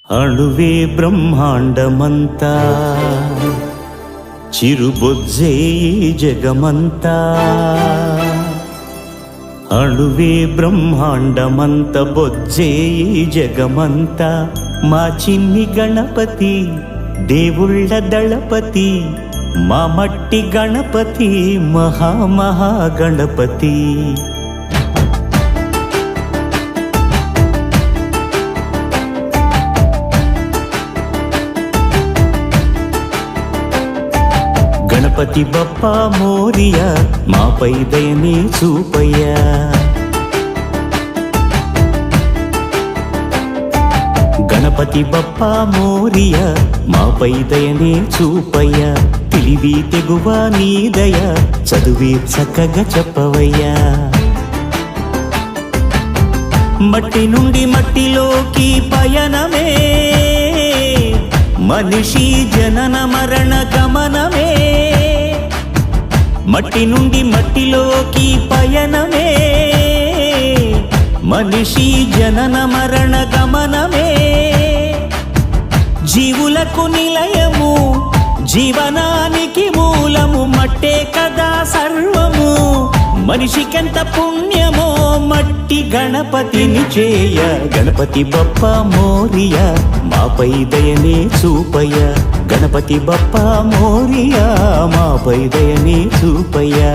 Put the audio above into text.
అణువే బ్రహ్మాండమంతా చిరుబొజ్జే జగమంతా అణువే బ్రహ్మాండమంత బొజ్జే జగమంతా మా చిన్ని గణపతి దేవుళ్ళ దళపతి మా మట్టి గణపతి మహా గణపతి గణపతి బప్పా మోరియా మాపై దయనే చూపయ్యా గణపతి బప్పా మోరియా మాపై దయనే చూపయ్యా తెలివి తెగువ నీ దయ చదువే చక్కగా చెప్పవయ్యా మట్టి నుండి మట్టిలోకి పయనమే మనిషి జనన మరణ గమనమే మట్టి నుండి మట్టిలోకి పయనమే మనిషి జనన మరణ గమనమే జీవులకు నిలయము జీవనానికి మూలము మట్టే కదా సర్వము మనిషికెంత పుణ్యమో మట్టి గణపతిని చేయ గణపతి బప్పా మోరియా మాపై దయనే చూపయ్య గణపతి బప్పా మోరియా మాపై దయనే చూపయ్యా